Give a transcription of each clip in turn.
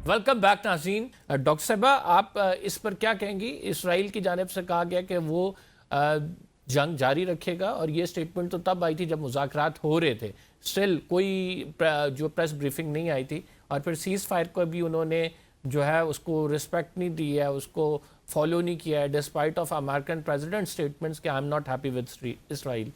Welcome back नाज़रीन। Doctor साहबा, आप इस पर क्या कहेंगी? इसराइल की जानिब से कहा गया कि वो जंग जारी रखेगा, और ये स्टेटमेंट तो तब आई थी जब मुज़ाकरात हो रहे थे। स्टिल कोई जो प्रेस ब्रीफिंग नहीं आई थी, और फिर सीज़ फायर को भी उन्होंने जो है उसको रिस्पेक्ट नहीं दी है, उसको फॉलो नहीं किया है, despite of American president statements कि I am not happy with Israel.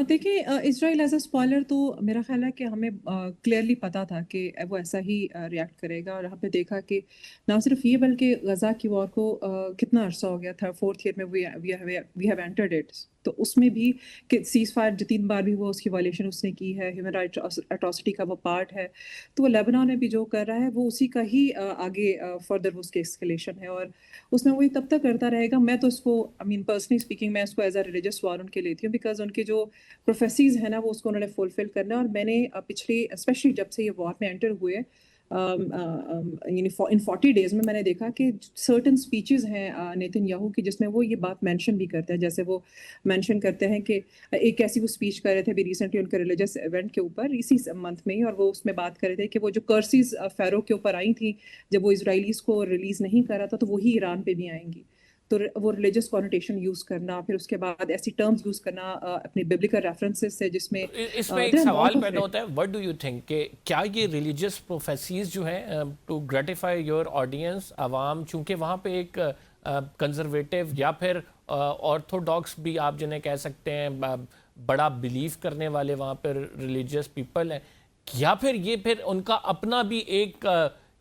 देखिए, इज़राइल एज़ अ स्पॉइलर तो मेरा ख़्याल है कि हमें क्लियरली पता था कि वो ऐसा ही रिएक्ट करेगा, और हमने देखा कि ना सिर्फ ये बल्कि गज़ा की वॉर को कितना अरसा हो गया था, 4th ईयर में वी हैव एंटर्ड इट। तो उसमें भी कि सीज़ फायर जो 3 बार भी हुआ उसकी वायलेशन उसने की है, ह्यूमन राइट्स एट्रॉसिटी का वो पार्ट है। तो वो लेबनान में भी जो कर रहा है वो उसी का ही आगे फर्दर उसकी एस्केलेशन है, और उसमें वही तब तक करता रहेगा। मैं तो इसको आई मीन पर्सनली स्पीकिंग मैं इसको एज़ अ रिलीजियस वॉर उनके लेती हूँ, बिकॉज़ उनके जो प्रोफेसीज़ है ना वो उसको उन्होंने फुलफिल करना है। और मैंने पिछले स्पेशली जब से ये वॉर में एंटर हुए यानी इन 40 डेज़ में मैंने देखा कि सर्टेन स्पीचेज़ हैं नेतन्याहू की, जिसमें वो ये बात मेंशन भी करते हैं। जैसे वो मेंशन करते हैं कि एक ऐसी वो स्पीच कर रहे थे अभी रिसेंटली उनके रिलीजियस इवेंट के ऊपर इसी मंथ में ही, और वो उसमें बात कर रहे थे कि वो जो कर्सिस फ़ैरो के ऊपर आई थी जब वो इजराइलीज़ को रिलीज़ नहीं कर रहा था, तो वही ईरान पे भी आएंगी। तो वो रिलीजियस कॉनोटेशन यूज़ करना, फिर उसके बाद ऐसी टर्म्स यूज़ करना अपने बिब्लिकल रेफरेंसेस से, जिसमें इसमें एक देयर आर सवाल लॉट ऑफ पैदा इट। होता है, व्हाट डू यू थिंक कि क्या ये रिलीजियस प्रोफेसीज जो हैं टू ग्रेटिफाई योर ऑडियंस आवाम, चूंकि वहाँ पे एक कंजर्वेटिव या फिर ऑर्थोडॉक्स भी आप जिन्हें कह सकते हैं, बड़ा बिलीव करने वाले वहाँ पर रिलीजियस पीपल हैं, या फिर ये फिर उनका अपना भी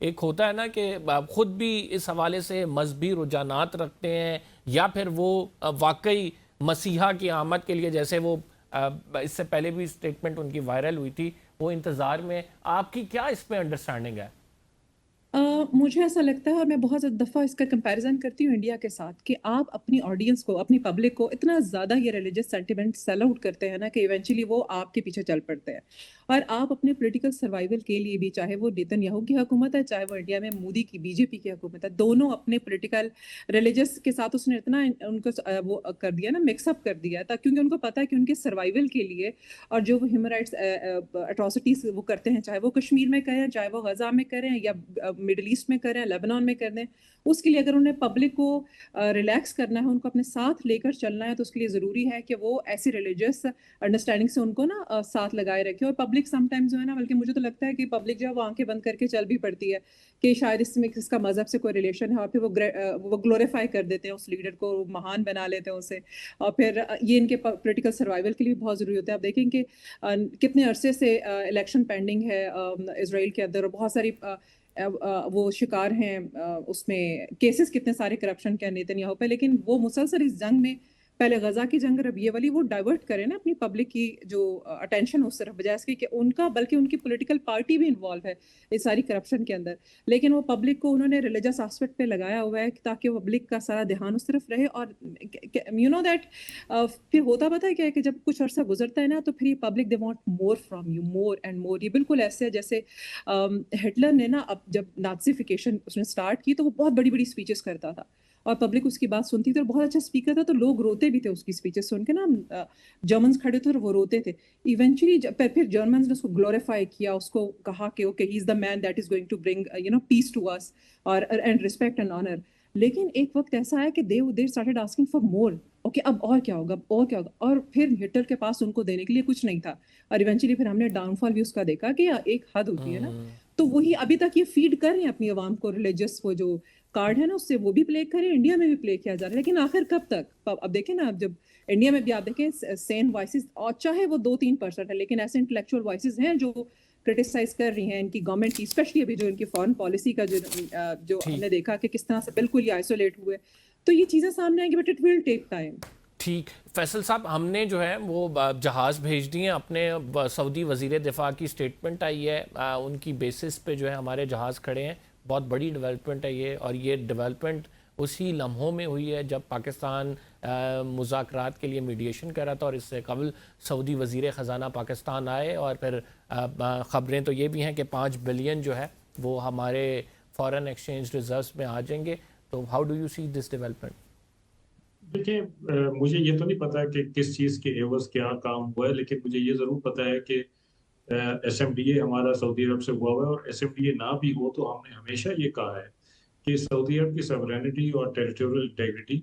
एक होता है ना कि खुद भी इस हवाले से मजहबी रुझानात रखते हैं, या फिर वो वाकई मसीहा की आमद के लिए, जैसे वो इससे पहले भी स्टेटमेंट उनकी वायरल हुई थी, वो इंतज़ार में। आपकी क्या इस पे अंडरस्टैंडिंग है? मुझे ऐसा लगता है, और मैं बहुत दफ़ा इसका कंपैरिज़न करती हूँ इंडिया के साथ, कि आप अपनी ऑडियंस को, अपनी पब्लिक को इतना ज़्यादा ये रिलीजियस सेंटिमेंट सेल आउट करते हैं ना कि इवेंचुअली वो आपके पीछे चल पड़ते हैं। और आप अपने पॉलिटिकल सर्वाइवल के लिए भी, चाहे वो नेतन्याहू की हुकूमत है, चाहे वो इंडिया में मोदी की बीजेपी की हुकूमत है, दोनों अपने पॉलिटिकल रिलीजियस के साथ उसने इतना उनको वो कर दिया ना, मिक्सअप कर दिया था, क्योंकि उनको पता है कि उनके सर्वाइवल के लिए, और जो वो ह्यूमन राइट्स अट्रॉसिटीज़ वो करते हैं, चाहे वो कश्मीर में करें, चाहे वो गज़ा में करें, या मिडल ईस्ट में करें, लेबनान में कर दें, उसके लिए अगर उन्हें पब्लिक को रिलैक्स करना है, उनको अपने साथ लेकर चलना है, तो उसके लिए ज़रूरी है कि वो ऐसी रिलीजियस अंडरस्टैंडिंग से उनको ना साथ लगाए रखें। और पब्लिक समटाइम्स जो है ना, बल्कि मुझे तो लगता है कि पब्लिक जो है वो आंखें बंद करके चल भी पड़ती है कि शायद इसमें इसका मज़हब से कोई रिलेशन है, और फिर वो ग्लोरीफाई कर देते हैं उस लीडर को, महान बना लेते हैं उसे। और फिर ये इनके पॉलिटिकल सर्वाइवल के लिए बहुत ज़रूरी होता है। आप देखें कि कितने अरसे से इलेक्शन पेंडिंग है इसराइल के अंदर, और बहुत सारी वो शिकार हैं उसमें केसेस कितने सारे करप्शन के नेतन्याहू पे, लेकिन वो मुसलसल इस जंग में, पहले गजा की जंग, अब ये वाली, वो डाइवर्ट करें ना अपनी पब्लिक की जो अटेंशन उस तरफ, बजाय इसके कि उनका, बल्कि उनकी पॉलिटिकल पार्टी भी इन्वॉल्व है इस सारी करप्शन के अंदर। लेकिन वो पब्लिक को उन्होंने रिलीजियस एस्पेक्ट पे लगाया हुआ है ताकि पब्लिक का सारा ध्यान उस तरफ रहे। और यू नो दैट फिर होता पता है क्या है कि जब कुछ अरसा गुजरता है ना, तो फिर ये public they want more from you, more and more. ये बिल्कुल ऐसे है जैसे हिटलर ने ना, अब जब नाज़िफिकेशन उसने स्टार्ट की, तो वो बहुत बड़ी बड़ी स्पीचेस करता था, और पब्लिक उसकी बात सुनती थी, और बहुत अच्छा स्पीकर था, तो लोग रोते भी थे उसकी स्पीचेस सुन के ना। जर्मन्स खड़े थे और वो रोते थे। इवेंचुअली फिर जर्मन्स ने उसको ग्लोरीफाई किया, उसको कहा कि okay he is the man that is going to bring peace to us, और एंड रिस्पेक्ट एंड ऑनर। लेकिन एक वक्त ऐसा है कि they started asking for more. Okay, अब और क्या होगा, अब और क्या होगा, और फिर हिटलर के पास उनको देने के लिए कुछ नहीं था। और इवेंचुअली फिर हमने डाउनफॉल भी उसका देखा कि एक हद होती है ना। तो वही अभी तक ये फीड कर रहे हैं अपनी आवाम को, रिलीजियस वो जो कार्ड है ना उससे, वो भी प्ले करें, इंडिया में भी प्ले किया जा रहा है। लेकिन आखिर कब तक? अब देखें ना, अब जब इंडिया में भी आप देखें सेन वॉइसेस, और चाहे वो 2-3% है, लेकिन ऐसे इंटेलेक्चुअल वॉइसेस हैं जो क्रिटिसाइज कर रही हैं इनकी गवर्नमेंट की, स्पेशली अभी जो इनकी फॉरेन पॉलिसी का जो ठीक। हमने देखा कि किस तरह से बिल्कुल ही आइसोलेट हुए। तो ये चीज़ें सामने आएंगी, but it will take time. ठीक। फैसल साहब, हमने जो है वो जहाज़ भेज दिए हैं अपने। सऊदी वज़ीर दिफा की स्टेटमेंट आई है, उनकी बेसिस पे जो है हमारे जहाज़ खड़े हैं। बहुत बड़ी डेवलपमेंट है ये, और ये डेवलपमेंट उसी लम्हों में हुई है जब पाकिस्तान मुज़ाकरात के लिए मीडिएशन कर रहा था, और इससे कबल सऊदी वज़ीर ख़जाना पाकिस्तान आए, और फिर ख़बरें तो ये भी हैं कि 5 बिलियन जो है वो हमारे फ़ॉरेन एक्सचेंज रिजर्व्स में आ जाएंगे। तो how do you see this development? देखिए, मुझे ये तो नहीं पता कि किस चीज़ के एवज़ क्या काम हुआ है, लेकिन मुझे ये ज़रूर पता है कि SMDA ہمارا سعودی عرب سے ہوا ہوا ہے، اور SMDA نہ بھی ہو تو ہم نے ہمیشہ یہ کہا ہے کہ سعودی عرب کی سورینٹی اور ٹیریٹوریل انٹیگریٹی،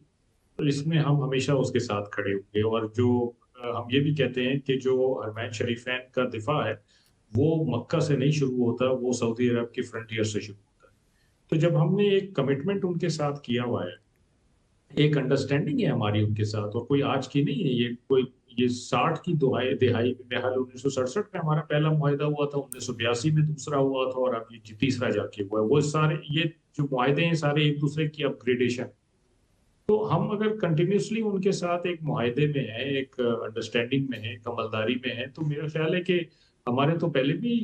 تو اس میں ہم ہمیشہ اس کے ساتھ کھڑے ہوں گے. اور جو ہم یہ بھی کہتے ہیں کہ جو حرمین شریفین کا دفاع ہے وہ مکہ سے نہیں شروع ہوتا، وہ سعودی عرب کی فرنٹیئر سے شروع ہوتا ہے. تو جب ہم نے ایک کمٹمنٹ ان کے ساتھ کیا ہوا ہے، ایک انڈرسٹینڈنگ ہے ہماری ان کے ساتھ، اور کوئی آج کی نہیں ہے، یہ 60 کی دہائی میں، بہرحال 1967 میں ہمارا پہلا معاہدہ ہوا تھا، 1982 میں دوسرا ہوا تھا، اور اب یہ تیسرا جا کے ہوا ہے. وہ سارے یہ جو معاہدے ہیں سارے ایک دوسرے کی اپ گریڈیشن. تو ہم اگر کنٹینیوسلی ان کے ساتھ ایک معاہدے میں ہیں، ایک انڈرسٹینڈنگ میں ہیں، عملداری میں ہیں، تو میرا خیال ہے کہ ہمارے تو پہلے بھی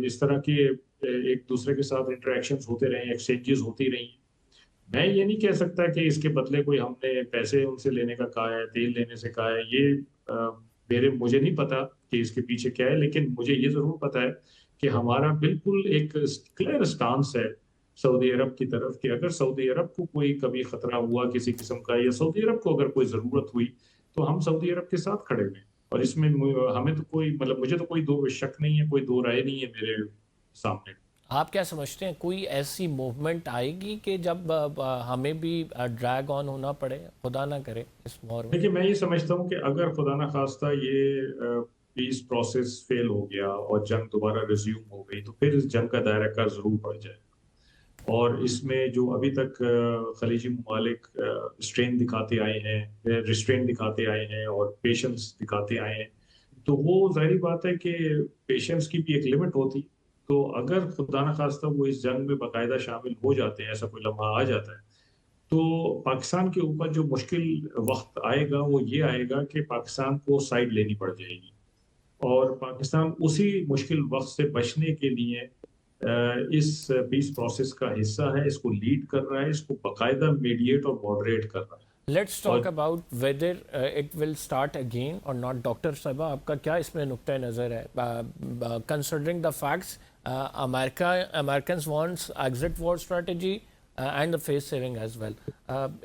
اس طرح کے ایک دوسرے کے ساتھ انٹریکشنز ہوتے رہے ہیں، ایکسچینجز ہوتی رہی ہیں. میں یہ نہیں کہہ سکتا کہ اس کے بدلے کوئی ہم نے پیسے ان سے لینے کا کہا ہے، تیل لینے سے کہا ہے. یہ مجھے نہیں پتا کہ اس کے پیچھے کیا ہے، لیکن مجھے یہ ضرور پتا ہے کہ ہمارا بالکل ایک کلیئر اسٹانس ہے سعودی عرب کی طرف کہ اگر سعودی عرب کو کوئی کبھی خطرہ ہوا کسی قسم کا، یا سعودی عرب کو اگر کوئی ضرورت ہوئی، تو ہم سعودی عرب کے ساتھ کھڑے ہوئے ہیں. اور اس میں ہمیں تو کوئی مجھے تو کوئی دو شک نہیں ہے، کوئی دو رائے نہیں ہے میرے سامنے. آپ کیا سمجھتے ہیں کوئی ایسی موومنٹ آئے گی کہ جب ہمیں بھی ڈریگ آن ہونا پڑے، خدا نہ کرے اس وار میں؟ دیکھیے، میں یہ سمجھتا ہوں کہ اگر خدا نخواستہ یہ پیس پروسیس فیل ہو گیا اور جنگ دوبارہ ریزیوم ہو گئی، تو پھر اس جنگ کا دائرہ کار ضرور بڑھ جائے. اور اس میں جو ابھی تک خلیجی ممالک اسٹرین دکھاتے آئے ہیں، ریسٹرین دکھاتے آئے ہیں اور پیشنس دکھاتے آئے ہیں، تو وہ ظاہری بات ہے کہ پیشنس کی بھی ایک لمٹ ہوتی. تو اگر خدا نخواستہ وہ اس جنگ میں باقاعدہ شامل ہو جاتے ہیں، ایسا کوئی لمحہ آ جاتا ہے، تو پاکستان کے اوپر جو مشکل وقت آئے گا وہ یہ آئے گا کہ پاکستان کو سائیڈ لینی پڑ جائے گی. اور پاکستان اسی مشکل وقت سے بچنے کے لیے اس پیس پروسیس کا حصہ ہے، اس کو لیڈ کر رہا ہے، اس کو باقاعدہ میڈیٹ اور ماڈریٹ کر رہا ہے. لیٹس اور talk about whether it will start again اور ناٹ. ڈاکٹر صاحبہ، آپ کا کیا اس میں نقطۂ نظر ہے considering the facts Americans wants exit war strategy and the face saving as well.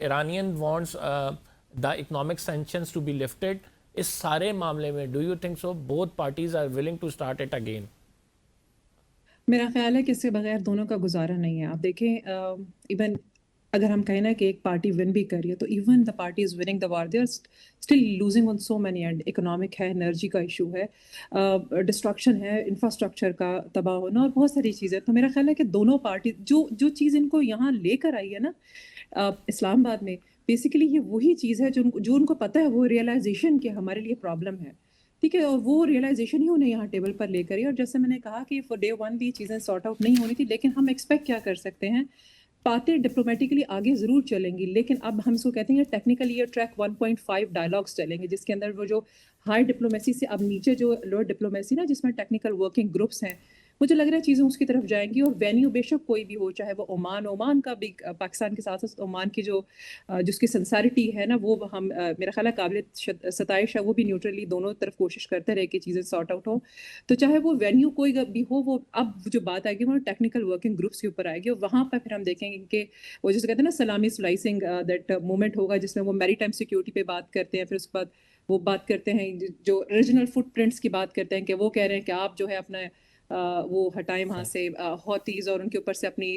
Iranian wants the economic sanctions to be lifted. اس سارے معاملے میں do you think so both parties are willing to start it again? میرا خیال ہے کہ اس کے بغیر دونوں کا گزارا نہیں ہے. آپ دیکھیں ایون اگر ہم کہیں نا کہ ایک پارٹی ون بھی کر رہی ہے تو even the party is winning the war they are still losing on so many end. Economic ہے، انرجی کا ایشو ہے، ڈسٹرکشن ہے، انفراسٹرکچر کا تباہ ہونا اور بہت ساری چیزیں. تو میرا خیال ہے کہ دونوں پارٹی جو چیز ان کو یہاں لے کر آئی ہے نا اسلام آباد میں، بیسیکلی یہ وہی چیز ہے جو ان کو پتہ ہے، وہ ریئلائزیشن کہ ہمارے لیے پرابلم ہے. ٹھیک ہے، اور وہ ریئلائزیشن ہی انہیں یہاں ٹیبل پر لے کر ہی. اور جیسے میں نے کہا کہ فور ڈے ون بھی چیزیں سارٹ آؤٹ نہیں ہونی تھی، لیکن ہم ایکسپیکٹ کیا کر سکتے ہیں، باتیں ڈپلومیٹکلی آگے ضرور چلیں گی، لیکن اب ہم اس کو کہتے ہیں ٹیکنیکلی یہ ٹریک 1.5 ڈائلاگس چلیں گے، جس کے اندر وہ جو ہائی ڈپلومیسی سے اب نیچے جو لوور ڈپلومیسی نا، جس میں ٹیکنیکل ورکنگ گروپس ہیں، مجھے لگ رہا ہے چیزیں اس کی طرف جائیں گی. اور وینیو بے شک کوئی بھی ہو، چاہے وہ عمان کا بھی، پاکستان کے ساتھ ساتھ عمان کی جس کی سنسارٹی ہے نا، وہ ہم میرا خیال ہے قابل ستائش ہے. وہ بھی نیوٹرلی دونوں طرف کوشش کرتے رہے کہ چیزیں سارٹ آؤٹ ہوں. تو چاہے وہ وینیو کوئی بھی ہو، وہ اب جو بات آئے گی وہ ٹیکنیکل ورکنگ گروپس کے اوپر آئے گی، اور وہاں پر پھر ہم دیکھیں گے کہ وہ جسے کہتے ہیں نا سلامی سلائسنگ دیٹ مومنٹ ہوگا، جس میں وہ میری ٹائم سیکیورٹی پہ بات کرتے ہیں. پھر اس کے بعد وہ بات کرتے ہیں جو ریجنل فٹ پرنٹس کی بات کرتے ہیں، کہ وہ کہہ رہے ہیں کہ آپ جو ہے اپنا وہ ہٹائیں وہاں سے ہوتیز اور ان کے اوپر سے اپنی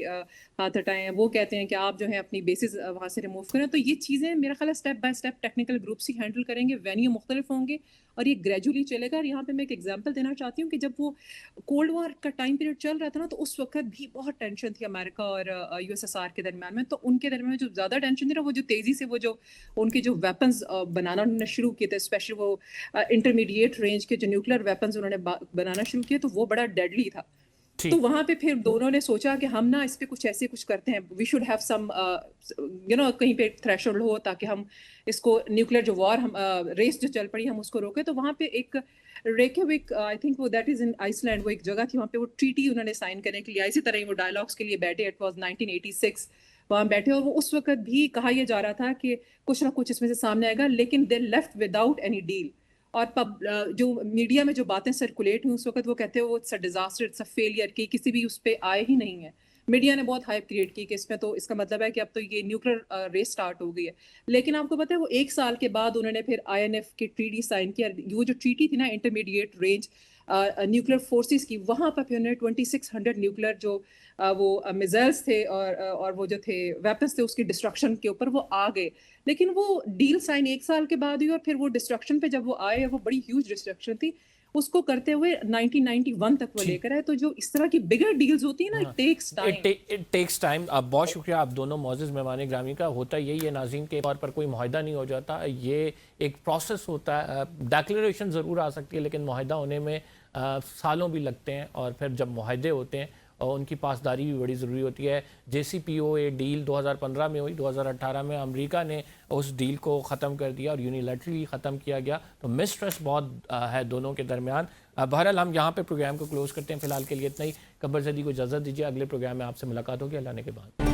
ہاتھ ہٹائیں. وہ کہتے ہیں کہ آپ جو ہے اپنی بیسز وہاں سے ریموو کریں. تو یہ چیزیں میرا خیال ہے step by step technical groups he handle کریں گے، وینیو مختلف ہوں گے اور یہ گریجولی چلے گا. اور یہاں پہ میں ایک ایگزامپل دینا چاہتی ہوں کہ جب وہ کولڈ وار کا ٹائم پیریڈ چل رہا تھا نا، تو اس وقت بھی بہت ٹینشن تھی امریکہ اور USSR کے درمیان میں. تو ان کے درمیان جو زیادہ ٹینشن تھی نا، وہ جو تیزی سے وہ جو ان کے جو ویپنز بنانا انہوں نے شروع کیے تھے، اسپیشلی وہ انٹرمیڈیٹ رینج کے جو نیوکلیر ویپنز انہوں نے بنانا شروع کیے، تو وہ بڑا ڈیڈلی تھا. تو وہاں پہ پھر دونوں نے سوچا کہ ہم نا اس پہ کچھ کرتے ہیں، وی شوڈ ہیو سم کہیں پہ تھریش ہولڈ ہو تاکہ ہم اس کو نیوکلیر جو وار ہم ریس جو چل پڑی ہم اس کو روکے. تو وہاں پہ ایک ریکیوک آئی تھنک وہ that is in Iceland, وہ ایک جگہ تھی، وہاں پہ وہ ٹریٹی انہوں نے سائن کرنے کے لیے اسی طرح ہی وہ ڈائلاگس کے لیے بیٹھے. اٹ واز 1986 وہاں بیٹھے، اور وہ اس وقت بھی کہا یہ جا رہا تھا کہ کچھ نہ کچھ اس میں سے سامنے آئے گا، لیکن they left without any deal. اور جو میڈیا میں جو باتیں سرکولیٹ ہوئی اس وقت، وہ کہتے ہیں وہ it's a disaster, it's a failure, کہ کسی بھی اس پہ آئے ہی نہیں ہے. میڈیا نے بہت ہائپ کریٹ کی کہ اس میں تو اس کا مطلب ہے کہ اب تو یہ نیوکلیر ریس سٹارٹ ہو گئی ہے. لیکن آپ کو پتہ ہے وہ 1 سال کے بعد انہوں نے پھر INF کی ٹریٹی سائن کیا. وہ جو ٹریٹی تھی نا، انٹرمیڈیٹ رینج न्यूक्लियर फोर्सेस की, वहाँ पर फिर उन्होंने 2600 न्यूक्लियर जो वो मिसाइल्स थे और वो जो थे वेपन्स थे उसकी डिस्ट्रक्शन के ऊपर वो आ गए। लेकिन वो डील साइन 1 साल के बाद हुई और फिर वो डिस्ट्रक्शन पे जब वो आए, वो बड़ी ह्यूज डिस्ट्रक्शन थी, उसको करते हुए 1991 तक वो जी। लेकर आए। तो जो इस तरह की बिगर डील्स होती है ना, it takes time. It takes time. अब बहुत शुक्रिया आप दोनों मोअज़्ज़ज़ मेहमान ग्रामी का। होता यही है नाज़रीन के तौर पर कोई मुआहदा नहीं हो जाता, ये एक प्रोसेस होता है। डिक्लेरेशन ज़रूर आ सकती है लेकिन मुआहदा होने में सालों भी लगते हैं, और फिर जब मुआहदे होते हैं और उनकी पासदारी भी बड़ी ज़रूरी होती है। JCPOA डील 2015 में हुई, 2018 में अमेरिका ने उस डील को ख़त्म कर दिया और यूनिलैटरली ख़त्म किया गया। तो मिसट्रस्ट बहुत है दोनों के दरमियान। बहरहाल हम यहाँ पे प्रोग्राम को क्लोज़ करते हैं, फ़िलहाल के लिए इतना ही। कब्र ज़दी को इजाज़त दीजिए, अगले प्रोग्राम में आपसे मुलाकात होगी। अल्लाह ने के बाद।